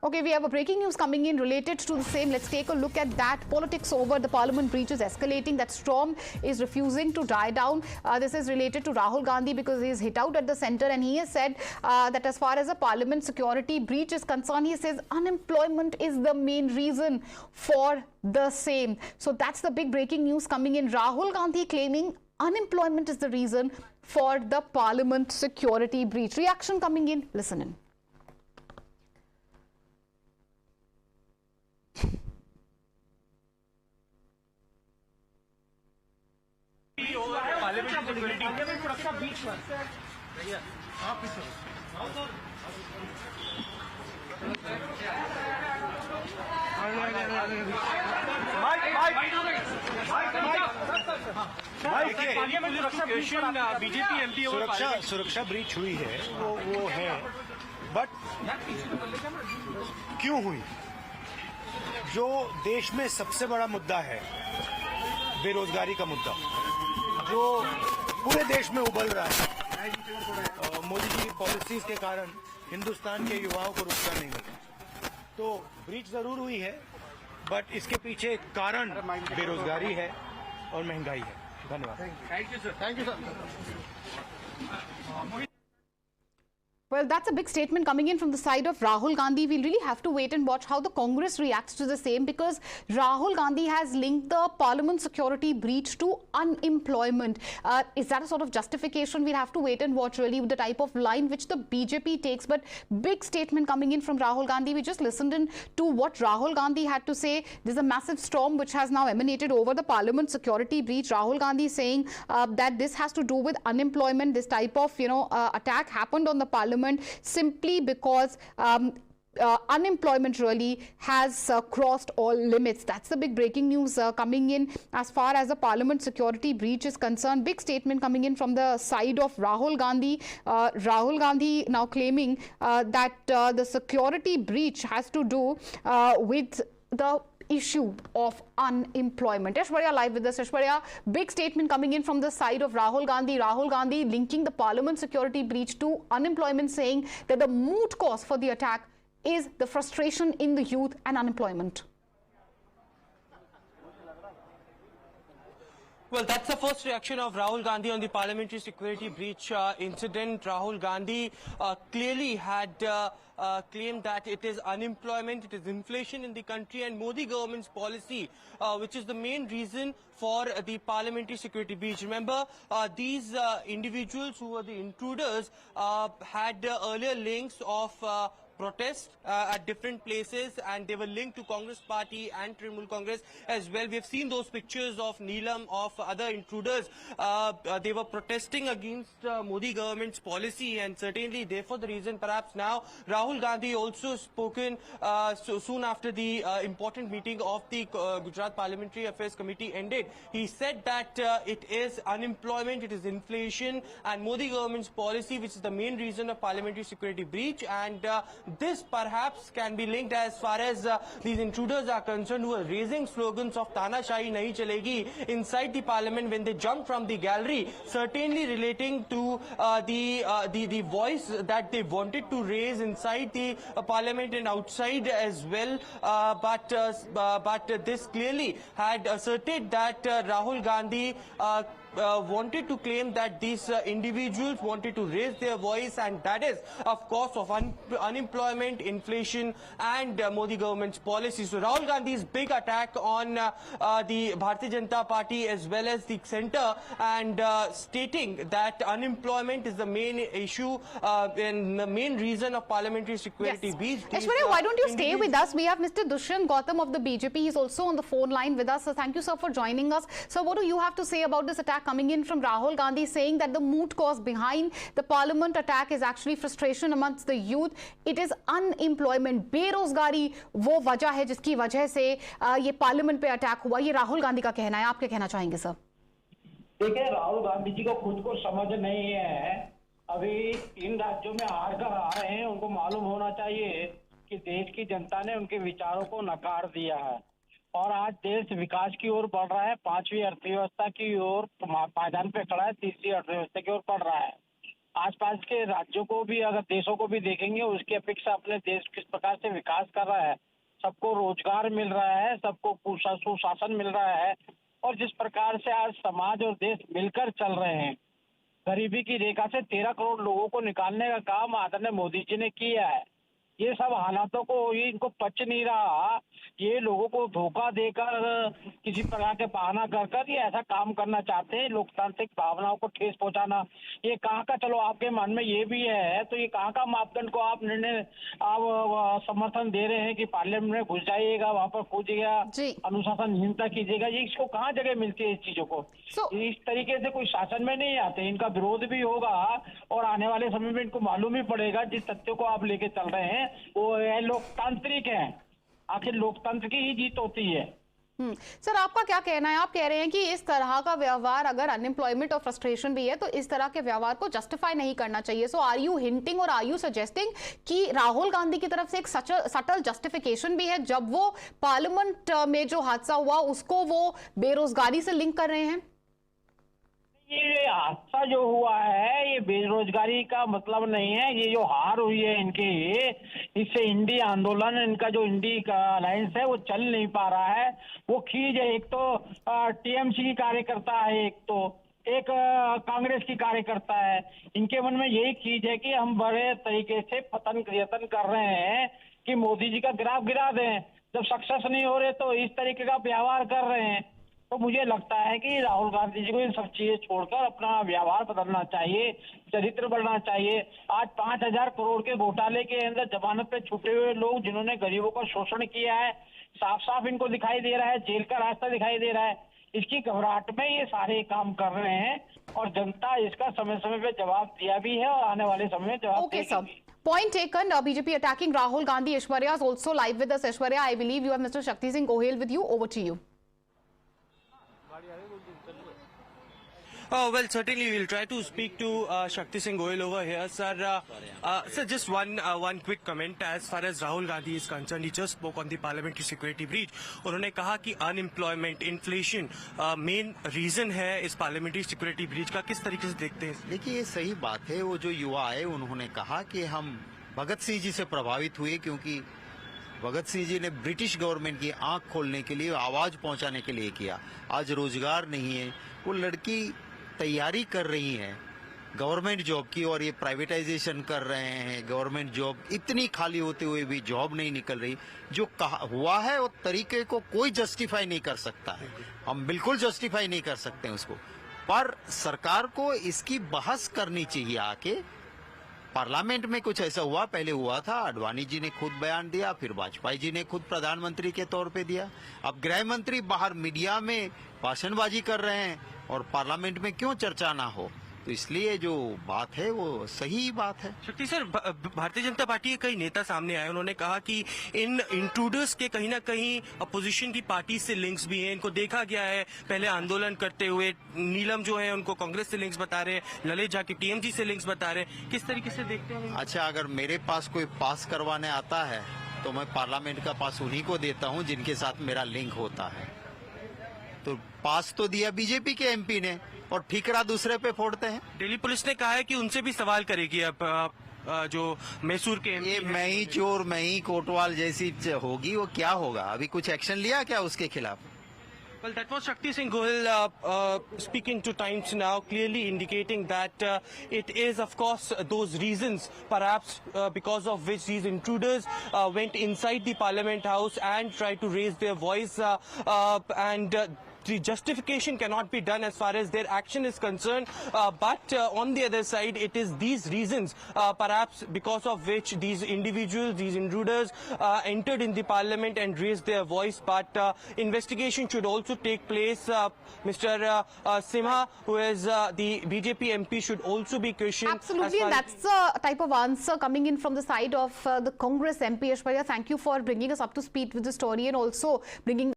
Okay, we have a breaking news coming in related to the same. Let's take a look at that. Politics over the parliament breach is escalating. That storm is refusing to die down. This is related to Rahul Gandhi because he is hit out at the center, and he has said that as far as the parliament security breach is concerned, he says unemployment is the main reason for the same. So that's the big breaking news coming in. Rahul Gandhi claiming unemployment is the reason for the parliament security breach. Reaction coming in. Listen in. सुरक्षा breach हुई है वो है, but क्यों हुई? जो देश में सबसे बड़ा मुद्दा है बेरोजगारी का मुद्दा, जो पूरे देश में उबल रहा है, मोदी जी की पॉलिसीज के कारण हिंदुस्तान के युवाओं को रोजगार नहीं मिलता, तो ब्रीच जरूर हुई है, बट इसके पीछे कारण बेरोजगारी है और महंगाई है। धन्यवाद। Thank you sir. Thank you sir. Well, that's a big statement coming in from the side of Rahul Gandhi. We'll really have to wait and watch how the Congress reacts to the same, because Rahul Gandhi has linked the parliament security breach to unemployment. Is that a sort of justification? We'll have to wait and watch really with the type of line which the BJP takes. But big statement coming in from Rahul Gandhi. We just listened in to what Rahul Gandhi had to say. There's a massive storm which has now emanated over the parliament security breach. Rahul Gandhi saying that this has to do with unemployment. This type of attack happened on the parliament simply because unemployment really has crossed all limits. That's the big breaking news coming in as far as the parliament security breach is concerned. Big statement coming in from the side of Rahul Gandhi. Rahul Gandhi now claiming that the security breach has to do with the issue of unemployment. Aishwarya live with us. Aishwarya, big statement coming in from the side of Rahul Gandhi. Rahul Gandhi linking the parliament security breach to unemployment, saying that the root cause for the attack is the frustration in the youth and unemployment. Well, that's the first reaction of Rahul Gandhi on the parliamentary security breach incident. Rahul Gandhi clearly had claimed that it is unemployment, it is inflation in the country, and Modi government's policy, which is the main reason for the parliamentary security breach. Remember, these individuals who were the intruders had earlier links of protest at different places, and they were linked to Congress party and Trinamool Congress as well. We have seen those pictures of Neelam, of other intruders. They were protesting against Modi government's policy, and certainly therefore the reason perhaps now Rahul Gandhi also spoken so soon after the important meeting of the Gujarat Parliamentary Affairs Committee ended. He said that it is unemployment, it is inflation and Modi government's policy which is the main reason of parliamentary security breach, and this perhaps can be linked as far as these intruders are concerned, who are raising slogans of Tanashahi Nahi Chalegi inside the parliament when they jumped from the gallery, certainly relating to the voice that they wanted to raise inside the parliament and outside as well. But this clearly had asserted that Rahul Gandhi wanted to claim that these individuals wanted to raise their voice, and that is of course of unemployment, inflation and Modi government's policy. So Rahul Gandhi's big attack on the Bharatiya Janata Party as well as the centre, and stating that unemployment is the main issue and the main reason of parliamentary security breach. Aishwarya, why don't you stay with us? We have Mr. Dushyant Gautam of the BJP. He's also on the phone line with us. So thank you, sir, for joining us. So what do you have to say about this attack coming in from Rahul Gandhi, saying that the root cause behind the parliament attack is actually frustration amongst the youth? It is unemployment, बेरोजगारी वो वजह है जिसकी वजह से ये parliament पे attack हुआ। ये राहुल गांधी का कहना है, आप क्या कहना चाहेंगे सर? देखिए, राहुल गांधी जी को खुद को समझ नहीं है। अभी इन राज्यों में हार कर आ रहे हैं, उनको मालूम होना चाहिए कि देश की जनता ने उनके विचारों को नकार दिया है और आज देश विकास की ओर बढ़ रहा है, 5वीं अर्थव्यवस्था की ओर पायदान पे खड़ा है, 3री अर्थव्यवस्था की ओर बढ़ रहा है। आसपास के राज्यों को भी, अगर देशों को भी देखेंगे, उसकी अपेक्षा अपने देश किस प्रकार से विकास कर रहा है, सबको रोजगार मिल रहा है, सबको सुशासन मिल रहा है, और जिस प्रकार से आज समाज और देश मिलकर चल रहे हैं, गरीबी की रेखा से 13 करोड़ लोगों को निकालने का काम आदरणीय मोदी जी ने किया है। ये सब हालातों को ये इनको पच नहीं रहा, ये लोगों को धोखा देकर किसी प्रकार के बहाना कर ये ऐसा काम करना चाहते हैं, लोकतांत्रिक भावनाओं को ठेस पहुंचाना। ये कहाँ का, चलो आपके मन में ये भी है तो ये कहाँ का मापदंड को आप निर्णय आप समर्थन दे रहे हैं कि पार्लियामेंट में घुस जाइएगा, वहां पर कूदिएगा, अनुशासनहीनता कीजिएगा, ये इसको कहाँ जगह मिलती है इस चीजों को? इस तरीके से कोई शासन में नहीं आते, इनका विरोध भी होगा और आने वाले समय में इनको मालूम ही पड़ेगा जिस तथ्यों को आप लेके चल रहे हैं वो है लोकतांत्रिक है। आखिर लोकतंत्र की ही जीत होती है। सर, आपका क्या कहना है? आप कह रहे हैं कि इस तरह का व्यवहार, अगर अनएम्प्लॉयमेंट और फ्रस्ट्रेशन भी है तो इस तरह के व्यवहार को जस्टिफाई नहीं करना चाहिए। सो आर यू हिंटिंग और आर यू सजेस्टिंग कि राहुल गांधी की तरफ से एक सटल जस्टिफिकेशन भी है जब वो पार्लियामेंट में जो हादसा हुआ उसको वो बेरोजगारी से लिंक कर रहे हैं? ये हादसा जो हुआ है ये बेरोजगारी का मतलब नहीं है, ये जो हार हुई है इनकी, इससे इंडी आंदोलन, इनका जो इंडी का अलायंस है वो चल नहीं पा रहा है। वो खींच है, एक तो टीएमसी की कार्यकर्ता है, एक कांग्रेस की कार्यकर्ता है, इनके मन में यही खींच है कि हम बड़े तरीके से पतन यत्न कर रहे हैं कि मोदी जी का ग्राफ गिरा दें। जब सक्सेस नहीं हो रहे तो इस तरीके का व्यवहार कर रहे हैं। तो मुझे लगता है कि राहुल गांधी जी को इन सब चीजें छोड़कर अपना व्यवहार बदलना चाहिए, चरित्र बढ़ना चाहिए। आज 5,000 करोड़ के घोटाले के अंदर जमानत पे छूटे हुए लोग जिन्होंने गरीबों का शोषण किया है, साफ साफ इनको दिखाई दे रहा है, जेल का रास्ता दिखाई दे रहा है। इसकी घबराहट में ये सारे काम कर रहे हैं और जनता इसका समय समय पे जवाब दिया भी है और आने वाले समय में जवाब देगी। Point taken. BJP attacking Rahul Gandhi. Aishwarya is also live with us. Aishwarya, I believe you have Mr. Shakti Singh Gohil with you. Over to you. Well, certainly we'll try to speak to Shakti Singh Gohil over here, sir. Sir, just one quick comment as far as Rahul Gandhi is concerned. He just spoke on the parliamentary security breach. उन्होंने कहा कि unemployment, inflation main reason है इस parliamentary security breach का। किस तरीके से देखते हैं? देखिए, ये सही बात है। वो जो युवा है उन्होंने कहा कि हम भगत सिंह जी से प्रभावित हुए क्योंकि भगत सिंह जी ने ब्रिटिश गवर्नमेंट की आंख खोलने के लिए, आवाज पहुंचाने के लिए किया। आज रोजगार नहीं है, वो लड़की तैयारी कर रही है गवर्नमेंट जॉब की और ये प्राइवेटाइजेशन कर रहे हैं। गवर्नमेंट जॉब इतनी खाली होते हुए भी जॉब नहीं निकल रही। जो कहा हुआ है वो तरीके को कोई जस्टिफाई नहीं कर सकता है, हम बिल्कुल जस्टिफाई नहीं कर सकते हैं उसको। पर सरकार को इसकी बहस करनी चाहिए आके। पार्लियामेंट में कुछ ऐसा हुआ, पहले हुआ था, आडवाणी जी ने खुद बयान दिया, फिर वाजपेयी जी ने खुद प्रधानमंत्री के तौर पे दिया। अब गृह मंत्री बाहर मीडिया में भाषणबाजी कर रहे हैं और पार्लियामेंट में क्यों चर्चा ना हो? तो इसलिए जो बात है वो सही बात है। शक्ति सर, भारतीय जनता पार्टी के कई नेता सामने आए, उन्होंने कहा कि इन इंट्रूडर्स के कहीं ना कहीं अपोजिशन की पार्टी से लिंक्स भी हैं। इनको देखा गया है पहले आंदोलन करते हुए। नीलम जो है उनको कांग्रेस से लिंक्स बता रहे हैं, ललित झा की टीएमसी से लिंक्स बता रहे हैं। किस तरीके से देखते हैं? अच्छा, अगर मेरे पास कोई पास करवाने आता है तो मैं पार्लियामेंट का पास उन्हीं को देता हूं जिनके साथ मेरा लिंक होता है। तो पास तो दिया बीजेपी के एमपी ने और ठीकरा दूसरे पे फोड़ते हैं। दिल्ली पुलिस ने कहा है कि उनसे भी सवाल करेगी अब जो मैसूर के ये मैं ही चोर मैं ही कोटवाल जैसी होगी, वो क्या होगा? अभी कुछ एक्शन लिया क्या उसके खिलाफ? Well, that was Shakti Singh Gohil speaking to Times Now, clearly indicating that it is, of course, those reasons, perhaps because of which these intruders went inside the Parliament House and tried to raise their voice and the justification cannot be done as far as their action is concerned, but on the other side it is these reasons perhaps because of which these individuals, these intruders entered in the parliament and raised their voice. But investigation should also take place. Mr. Simha, who is the BJP MP, should also be questioned. Absolutely, and that's the type of answer coming in from the side of the Congress MP. Aishwarya, thank you for bringing us up to speed with the story and also bringing